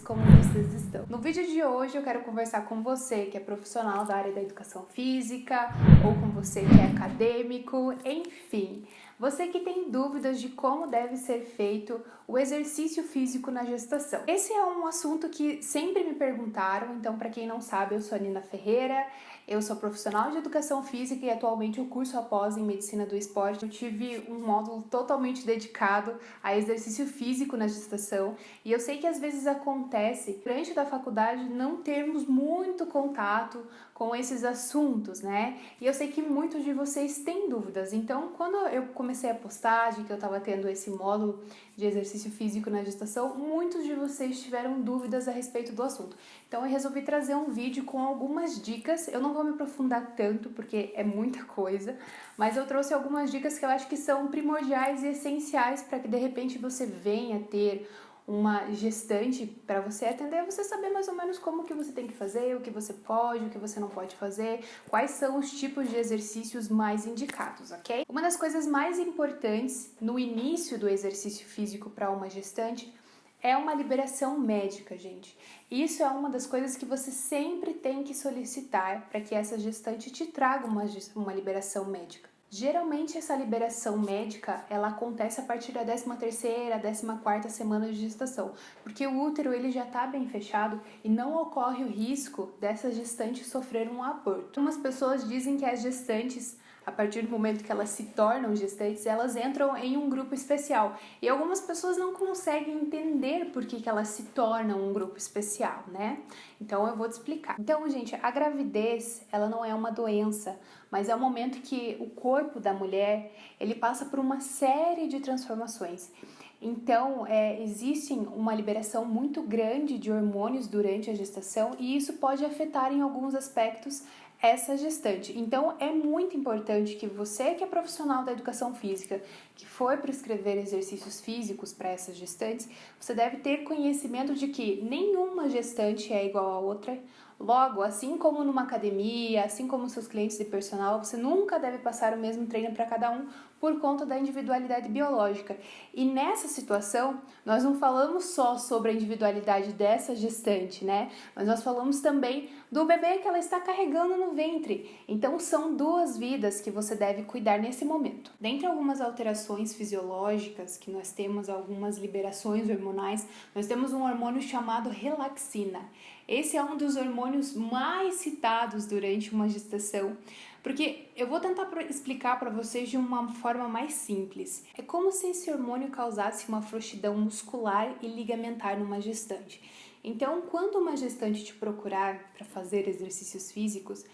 como vocês estão? No vídeo de hoje eu quero conversar com você que é profissional da área da educação física ou com você que é acadêmico, enfim, você que tem dúvidas de como deve ser feito o exercício físico na gestação. Esse é um assunto que sempre me perguntaram, então para quem não sabe, eu sou a Nina Ferreira, eu sou profissional de educação física e atualmente eu curso após em medicina do esporte. Eu tive um módulo totalmente dedicado a exercício físico na gestação e eu sei que às vezes acontece durante da faculdade não termos muito contato com esses assuntos, né? E eu sei que muitos de vocês têm dúvidas. Então, quando eu comecei a postar de que eu estava tendo esse módulo de exercício físico na gestação, muitos de vocês tiveram dúvidas a respeito do assunto. Então, eu resolvi trazer um vídeo com algumas dicas. Eu não vou me aprofundar tanto, porque é muita coisa, mas eu trouxe algumas dicas que eu acho que são primordiais e essenciais para que, de repente, você venha ter uma gestante para você atender, você saber mais ou menos como que você tem que fazer, o que você pode, o que você não pode fazer, quais são os tipos de exercícios mais indicados, ok? Uma das coisas mais importantes no início do exercício físico para uma gestante é uma liberação médica, gente. Isso é uma das coisas que você sempre tem que solicitar para que essa gestante te traga uma liberação médica. Geralmente essa liberação médica, ela acontece a partir da 13ª, 14ª semana de gestação, porque o útero ele já está bem fechado e não ocorre o risco dessa gestante sofrer um aborto. Algumas pessoas dizem que as gestantes, a partir do momento que elas se tornam gestantes, elas entram em um grupo especial. E algumas pessoas não conseguem entender por que elas se tornam um grupo especial, né? Então eu vou te explicar. Então, gente, a gravidez, ela não é uma doença, mas é o momento que o corpo da mulher, ele passa por uma série de transformações. Então, existe uma liberação muito grande de hormônios durante a gestação e isso pode afetar em alguns aspectos essa gestante. Então, é muito importante que você que é profissional da educação física, que for prescrever exercícios físicos para essas gestantes, você deve ter conhecimento de que nenhuma gestante é igual a outra. Logo, assim como numa academia, assim como seus clientes de personal, você nunca deve passar o mesmo treino para cada um por conta da individualidade biológica. E nessa situação, nós não falamos só sobre a individualidade dessa gestante, né? Mas nós falamos também do bebê que ela está carregando no ventre. Então, são duas vidas que você deve cuidar nesse momento. Dentre algumas alterações fisiológicas que nós temos, algumas liberações hormonais, nós temos um hormônio chamado relaxina. Esse é um dos hormônios mais citados durante uma gestação, porque eu vou tentar explicar para vocês de uma forma mais simples. É como se esse hormônio causasse uma frouxidão muscular e ligamentar numa gestante. Então, quando uma gestante te procurar para fazer exercícios físicos,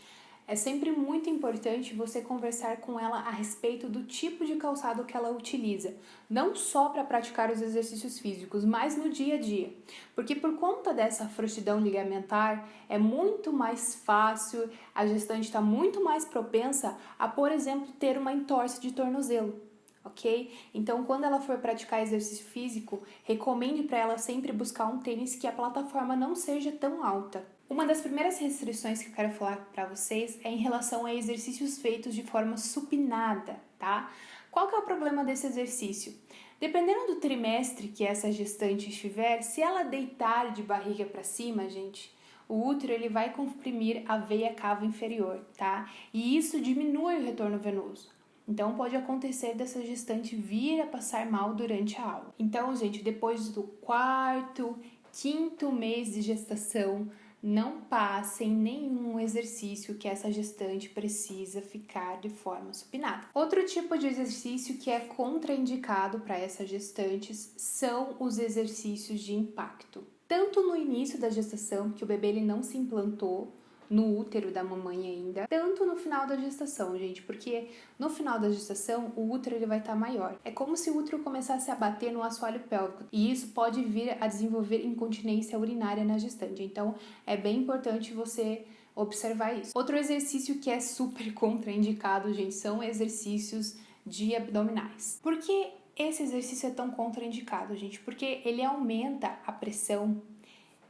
é sempre muito importante você conversar com ela a respeito do tipo de calçado que ela utiliza, não só para praticar os exercícios físicos, mas no dia a dia. Porque por conta dessa frouxidão ligamentar, é muito mais fácil, a gestante está muito mais propensa a, por exemplo, ter uma entorse de tornozelo. Ok? Então, quando ela for praticar exercício físico, recomende para ela sempre buscar um tênis que a plataforma não seja tão alta. Uma das primeiras restrições que eu quero falar para vocês é em relação a exercícios feitos de forma supinada, tá? Qual que é o problema desse exercício? Dependendo do trimestre que essa gestante estiver, se ela deitar de barriga para cima, gente, o útero ele vai comprimir a veia cava inferior, tá? E isso diminui o retorno venoso. Então, pode acontecer dessa gestante vir a passar mal durante a aula. Então, gente, depois do 4º, 5º mês de gestação, não passem nenhum exercício que essa gestante precisa ficar de forma supinada. Outro tipo de exercício que é contraindicado para essas gestantes são os exercícios de impacto. Tanto no início da gestação, que o bebê ele não se implantou no útero da mamãe ainda, tanto no final da gestação, gente, porque no final da gestação o útero ele vai estar maior. É como se o útero começasse a bater no assoalho pélvico e isso pode vir a desenvolver incontinência urinária na gestante. Então, é bem importante você observar isso. Outro exercício que é super contraindicado, gente, são exercícios de abdominais. Por que esse exercício é tão contraindicado, gente? Porque ele aumenta a pressão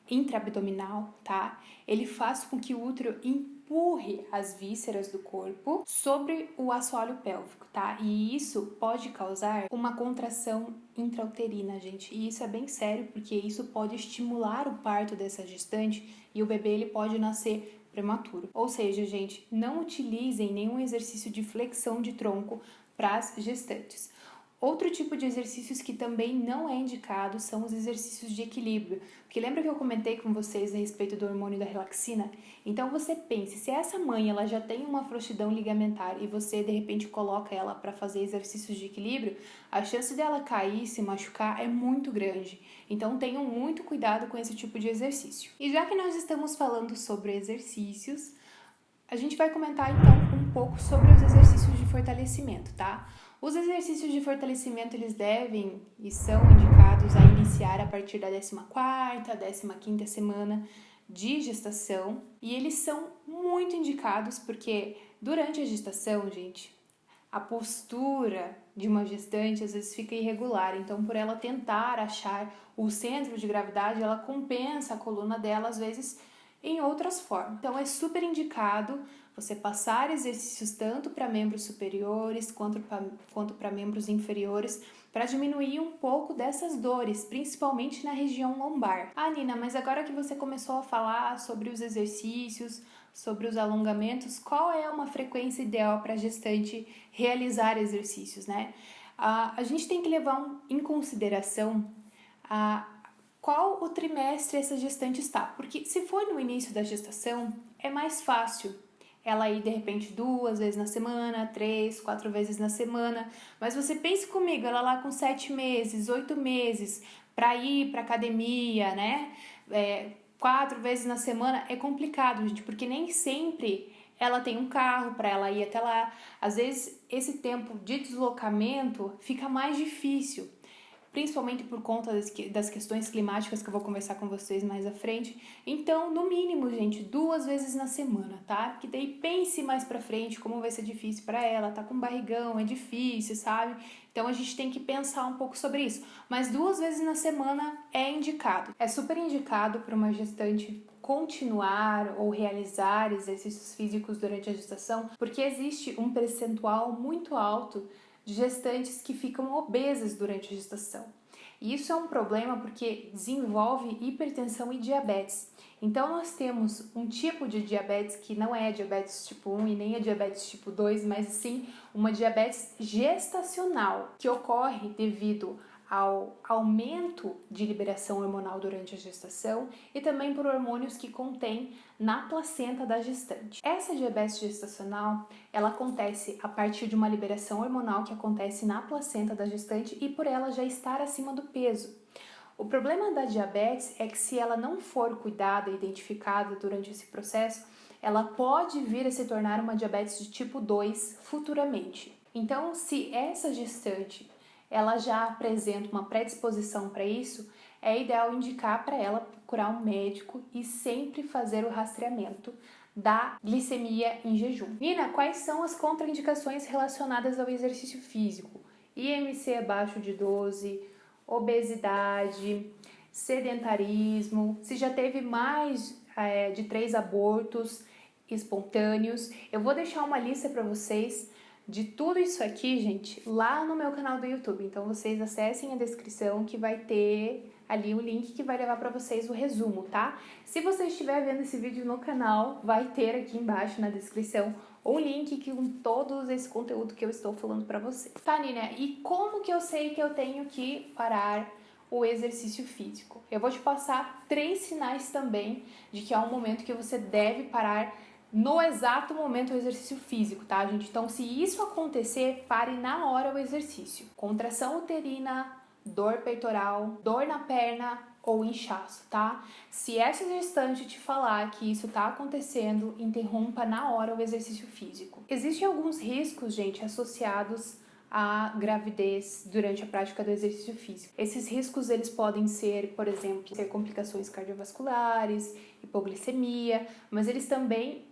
intraabdominal, tá? Ele faz com que o útero empurre as vísceras do corpo sobre o assoalho pélvico, tá? E isso pode causar uma contração intrauterina, gente. E isso é bem sério, porque isso pode estimular o parto dessa gestante e o bebê ele pode nascer prematuro. Ou seja, gente, não utilizem nenhum exercício de flexão de tronco para as gestantes. Outro tipo de exercícios que também não é indicado são os exercícios de equilíbrio. Porque lembra que eu comentei com vocês a respeito do hormônio da relaxina? Então você pense, se essa mãe ela já tem uma frouxidão ligamentar e você de repente coloca ela para fazer exercícios de equilíbrio, a chance dela cair e se machucar é muito grande. Então tenham muito cuidado com esse tipo de exercício. E já que nós estamos falando sobre exercícios, a gente vai comentar então um pouco sobre os exercícios de fortalecimento, tá? Os exercícios de fortalecimento, eles devem e são indicados a iniciar a partir da 14ª, 15ª semana de gestação. E eles são muito indicados porque durante a gestação, gente, a postura de uma gestante às vezes fica irregular. Então, por ela tentar achar o centro de gravidade, ela compensa a coluna dela, às vezes, em outras formas. Então, é super indicado você passar exercícios tanto para membros superiores quanto para membros inferiores para diminuir um pouco dessas dores, principalmente na região lombar. Ah, Nina, mas agora que você começou a falar sobre os exercícios, sobre os alongamentos, qual é uma frequência ideal para a gestante realizar exercícios, né? A gente tem que levar em consideração qual o trimestre essa gestante está, porque se for no início da gestação, é mais fácil ela ir de repente 2 vezes na semana, 3, 4 vezes na semana, mas você pense comigo, ela lá com 7 meses, 8 meses, para ir para academia, né? 4 vezes na semana é complicado, gente, porque nem sempre ela tem um carro para ela ir até lá. Às vezes esse tempo de deslocamento fica mais difícil, principalmente por conta das questões climáticas que eu vou conversar com vocês mais à frente. Então, no mínimo, gente, 2 vezes na semana, tá? Porque daí pense mais pra frente como vai ser difícil para ela, tá com barrigão, é difícil, sabe? Então, a gente tem que pensar um pouco sobre isso. Mas 2 vezes na semana é indicado. É super indicado para uma gestante continuar ou realizar exercícios físicos durante a gestação, porque existe um percentual muito alto de gestantes que ficam obesas durante a gestação. E isso é um problema porque desenvolve hipertensão e diabetes. Então nós temos um tipo de diabetes que não é diabetes tipo 1 e nem é diabetes tipo 2, mas sim uma diabetes gestacional, que ocorre devido ao aumento de liberação hormonal durante a gestação e também por hormônios que contém na placenta da gestante. Essa diabetes gestacional, ela acontece a partir de uma liberação hormonal que acontece na placenta da gestante e por ela já estar acima do peso. O problema da diabetes é que se ela não for cuidada e identificada durante esse processo, ela pode vir a se tornar uma diabetes de tipo 2 futuramente. Então, se essa gestante ela já apresenta uma predisposição para isso, é ideal indicar para ela procurar um médico e sempre fazer o rastreamento da glicemia em jejum. Nina, quais são as contraindicações relacionadas ao exercício físico? IMC abaixo de 12, obesidade, sedentarismo, se já teve mais de 3 abortos espontâneos. Eu vou deixar uma lista para vocês de tudo isso aqui, gente, lá no meu canal do YouTube. Então vocês acessem a descrição que vai ter ali o link que vai levar para vocês o resumo, tá? Se você estiver vendo esse vídeo no canal, vai ter aqui embaixo na descrição o link com todo esse conteúdo que eu estou falando para você. Tá, Nina, e como que eu sei que eu tenho que parar o exercício físico? Eu vou te passar 3 sinais também de que é um momento que você deve parar no exato momento o exercício físico, tá, gente? Então, se isso acontecer, pare na hora o exercício. Contração uterina, dor peitoral, dor na perna ou inchaço, tá? Se essa gestante te falar que isso tá acontecendo, interrompa na hora o exercício físico. Existem alguns riscos, gente, associados à gravidez durante a prática do exercício físico. Esses riscos, eles podem ser, por exemplo, ter complicações cardiovasculares, hipoglicemia, mas eles também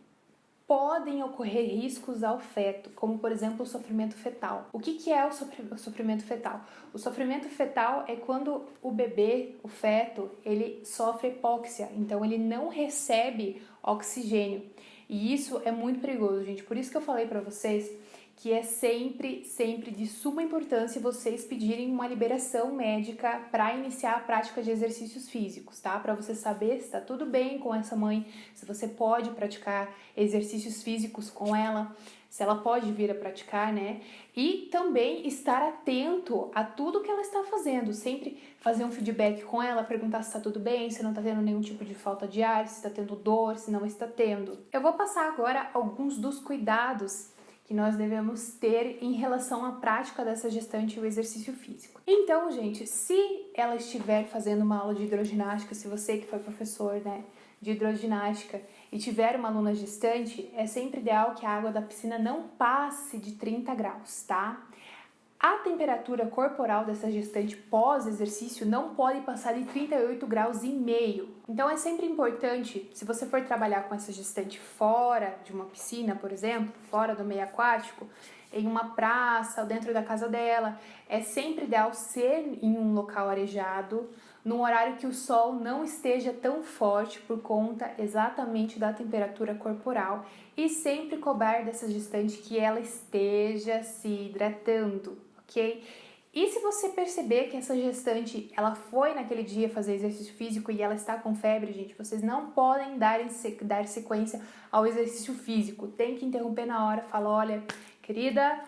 podem ocorrer riscos ao feto, como por exemplo o sofrimento fetal. O que é o sofrimento fetal? O sofrimento fetal é quando o bebê, o feto, ele sofre hipóxia, então ele não recebe oxigênio. E isso é muito perigoso, gente. Por isso que eu falei pra vocês que é sempre de suma importância vocês pedirem uma liberação médica para iniciar a prática de exercícios físicos, tá? Para você saber se tá tudo bem com essa mãe, se você pode praticar exercícios físicos com ela, se ela pode vir a praticar, né? E também estar atento a tudo que ela está fazendo, sempre fazer um feedback com ela, perguntar se está tudo bem, se não está tendo nenhum tipo de falta de ar, se está tendo dor, se não está tendo. Eu vou passar agora alguns dos cuidados que nós devemos ter em relação à prática dessa gestante e o exercício físico. Então, gente, se ela estiver fazendo uma aula de hidroginástica, se você que foi professor, né, de hidroginástica e tiver uma aluna gestante, é sempre ideal que a água da piscina não passe de 30 graus, tá? A temperatura corporal dessa gestante pós-exercício não pode passar de 38 graus e meio. Então é sempre importante, se você for trabalhar com essa gestante fora de uma piscina, por exemplo, fora do meio aquático, em uma praça ou dentro da casa dela, é sempre ideal ser em um local arejado, num horário que o sol não esteja tão forte por conta exatamente da temperatura corporal e sempre cobrar dessa gestante que ela esteja se hidratando, ok? E se você perceber que essa gestante, ela foi naquele dia fazer exercício físico e ela está com febre, gente, vocês não podem dar sequência ao exercício físico. Tem que interromper na hora, falar, olha, querida,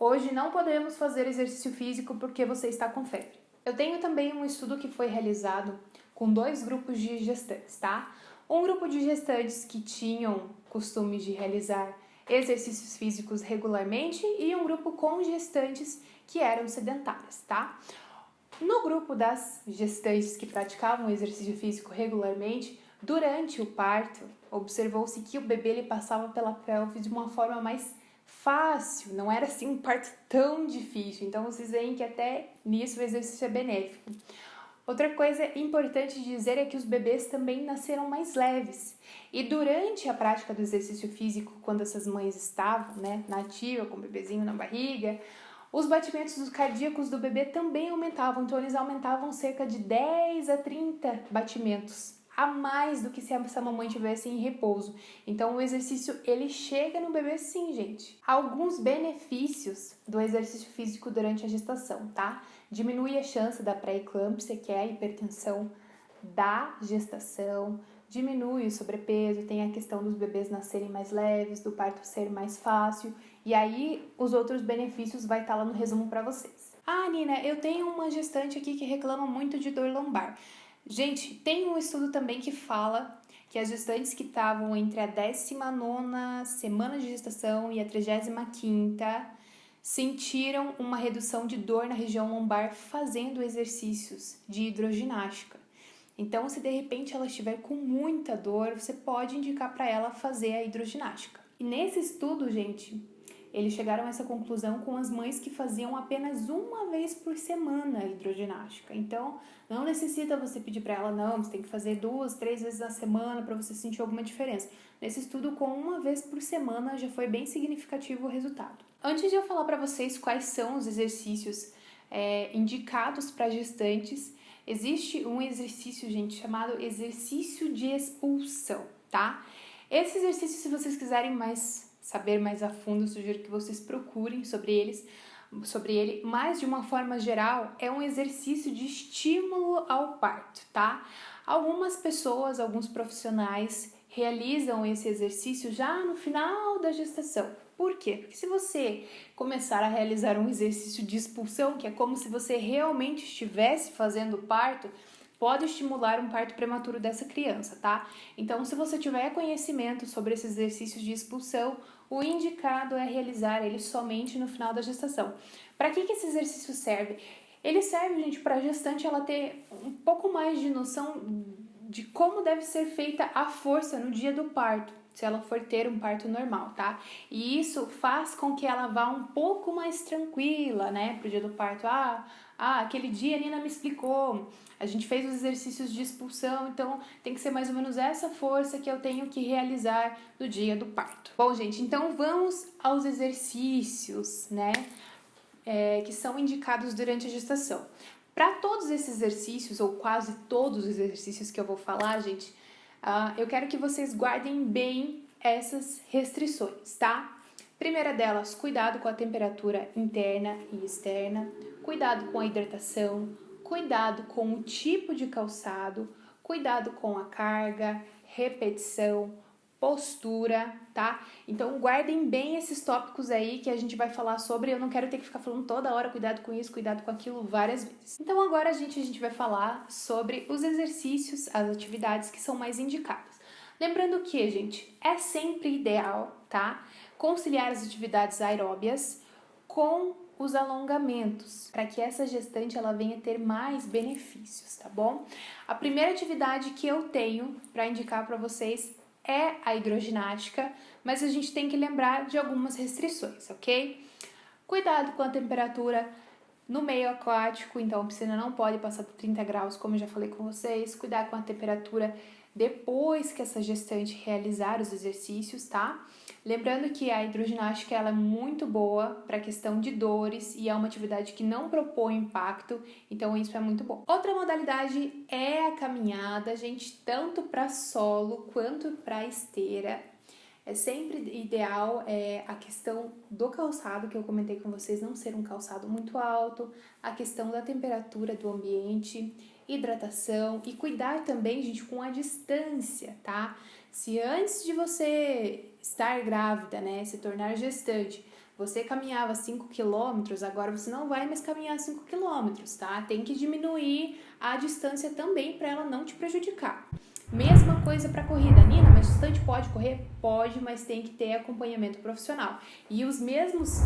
hoje não podemos fazer exercício físico porque você está com febre. Eu tenho também um estudo que foi realizado com 2 grupos de gestantes, tá? Um grupo de gestantes que tinham costume de realizar exercícios físicos regularmente e um grupo com gestantes que eram sedentárias, tá? No grupo das gestantes que praticavam exercício físico regularmente, durante o parto, observou-se que o bebê ele passava pela pelve de uma forma mais fácil, não era assim um parto tão difícil. Então vocês veem que até nisso o exercício é benéfico. Outra coisa importante de dizer é que os bebês também nasceram mais leves. E durante a prática do exercício físico, quando essas mães estavam, né, na ativa, com o bebezinho na barriga, os batimentos cardíacos do bebê também aumentavam. Então eles aumentavam cerca de 10 a 30 batimentos a mais do que se essa mamãe tivesse em repouso. Então o exercício ele chega no bebê sim, gente. Alguns benefícios do exercício físico durante a gestação, tá? Diminui a chance da pré-eclâmpsia, que é a hipertensão da gestação, diminui o sobrepeso, tem a questão dos bebês nascerem mais leves, do parto ser mais fácil, e aí os outros benefícios vai estar lá no resumo para vocês. Ah, Nina, eu tenho uma gestante aqui que reclama muito de dor lombar. Gente, tem um estudo também que fala que as gestantes que estavam entre a 19ª semana de gestação e a 35ª sentiram uma redução de dor na região lombar fazendo exercícios de hidroginástica. Então, se de repente ela estiver com muita dor, você pode indicar para ela fazer a hidroginástica. E nesse estudo, gente, eles chegaram a essa conclusão com as mães que faziam apenas uma vez por semana a hidroginástica. Então, não necessita você pedir para ela, não, você tem que fazer 2, 3 vezes na semana para você sentir alguma diferença. Nesse estudo, com uma vez por semana, já foi bem significativo o resultado. Antes de eu falar para vocês quais são os exercícios indicados para gestantes, existe um exercício, gente, chamado exercício de expulsão, tá? Esse exercício, se vocês quiserem saber mais a fundo, eu sugiro que vocês procurem sobre ele, mas de uma forma geral, é um exercício de estímulo ao parto, tá? Algumas pessoas, alguns profissionais realizam esse exercício já no final da gestação. Por quê? Porque se você começar a realizar um exercício de expulsão, que é como se você realmente estivesse fazendo o parto, pode estimular um parto prematuro dessa criança, tá? Então, se você tiver conhecimento sobre esses exercícios de expulsão, o indicado é realizar ele somente no final da gestação. Para que esse exercício serve? Ele serve, gente, para a gestante ela ter um pouco mais de noção de como deve ser feita a força no dia do parto, se ela for ter um parto normal, tá? E isso faz com que ela vá um pouco mais tranquila, né, pro dia do parto. Aquele dia a Nina me explicou, a gente fez os exercícios de expulsão, então tem que ser mais ou menos essa força que eu tenho que realizar no dia do parto. Bom, gente, então vamos aos exercícios, né, que são indicados durante a gestação. Para todos esses exercícios, ou quase todos os exercícios que eu vou falar, gente, eu quero que vocês guardem bem essas restrições, tá? Primeira delas, cuidado com a temperatura interna e externa, cuidado com a hidratação, cuidado com o tipo de calçado, cuidado com a carga, repetição, postura, tá? Então guardem bem esses tópicos aí que a gente vai falar sobre. Eu não quero ter que ficar falando toda hora cuidado com isso, cuidado com aquilo várias vezes. Então agora a gente vai falar sobre os exercícios, as atividades que são mais indicadas. Lembrando que, gente, é sempre ideal, tá? Conciliar as atividades aeróbias com os alongamentos, para que essa gestante ela venha ter mais benefícios, tá bom? A primeira atividade que eu tenho para indicar para vocês é a hidroginástica, mas a gente tem que lembrar de algumas restrições, ok? Cuidado com a temperatura no meio aquático, então a piscina não pode passar por 30 graus, como eu já falei com vocês. Cuidar com a temperatura depois que essa gestante realizar os exercícios, tá? Lembrando que a hidroginástica ela é muito boa para a questão de dores e é uma atividade que não propõe impacto, então isso é muito bom. Outra modalidade é a caminhada, gente, tanto para solo quanto para esteira. É sempre ideal a questão do calçado, que eu comentei com vocês, não ser um calçado muito alto, a questão da temperatura do ambiente, hidratação e cuidar também, gente, com a distância, tá? Se antes de você estar grávida, né, se tornar gestante, você caminhava 5 km, agora você não vai mais caminhar 5 km, tá? Tem que diminuir a distância também para ela não te prejudicar. Mesma coisa para corrida. Nina, mas gestante pode correr? Pode, mas tem que ter acompanhamento profissional. E os mesmos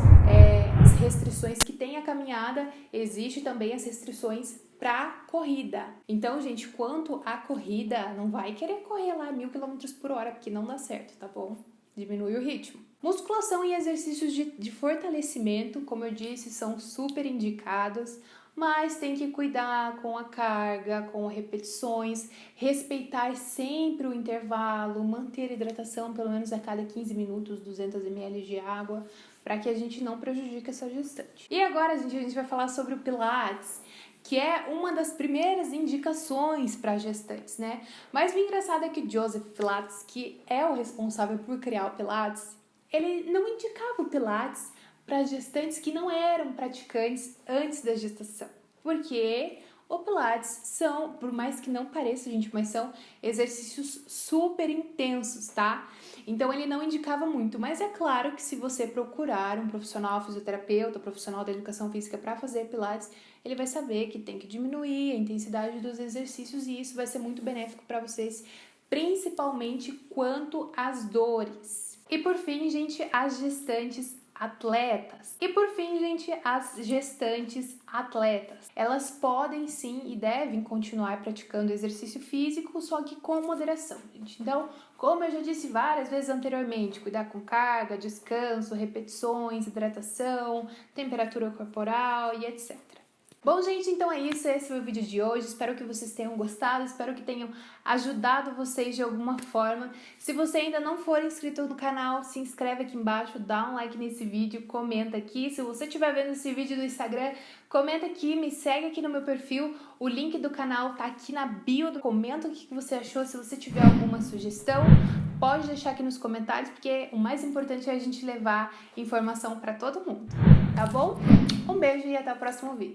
as restrições que tem a caminhada, existe também as restrições para corrida. Então, gente, quanto à corrida, não vai querer correr lá 1000 km por hora, porque não dá certo, tá bom? Diminui o ritmo. Musculação e exercícios de fortalecimento, como eu disse, são super indicados, mas tem que cuidar com a carga, com repetições, respeitar sempre o intervalo, manter a hidratação pelo menos a cada 15 minutos, 200 ml de água, para que a gente não prejudique essa gestante. E agora, gente, a gente vai falar sobre o Pilates, que é uma das primeiras indicações para gestantes, né? Mas o engraçado é que Joseph Pilates, que é o responsável por criar o Pilates, ele não indicava o Pilates para gestantes que não eram praticantes antes da gestação. Porque o Pilates são, por mais que não pareça, gente, mas são exercícios super intensos, tá? Então ele não indicava muito, mas é claro que se você procurar um profissional fisioterapeuta, profissional da educação física para fazer Pilates, ele vai saber que tem que diminuir a intensidade dos exercícios e isso vai ser muito benéfico para vocês, principalmente quanto às dores. E por fim, gente, as gestantes atletas. Elas podem sim e devem continuar praticando exercício físico, só que com moderação, gente. Então, como eu já disse várias vezes anteriormente, cuidar com carga, descanso, repetições, hidratação, temperatura corporal e etc. Bom, gente, então é isso, esse foi o vídeo de hoje, espero que vocês tenham gostado, espero que tenham ajudado vocês de alguma forma. Se você ainda não for inscrito no canal, se inscreve aqui embaixo, dá um like nesse vídeo, comenta aqui. Se você estiver vendo esse vídeo no Instagram, comenta aqui, me segue aqui no meu perfil, o link do canal tá aqui na bio, comenta o que você achou, se você tiver alguma sugestão, pode deixar aqui nos comentários, porque o mais importante é a gente levar informação para todo mundo, tá bom? Um beijo e até o próximo vídeo.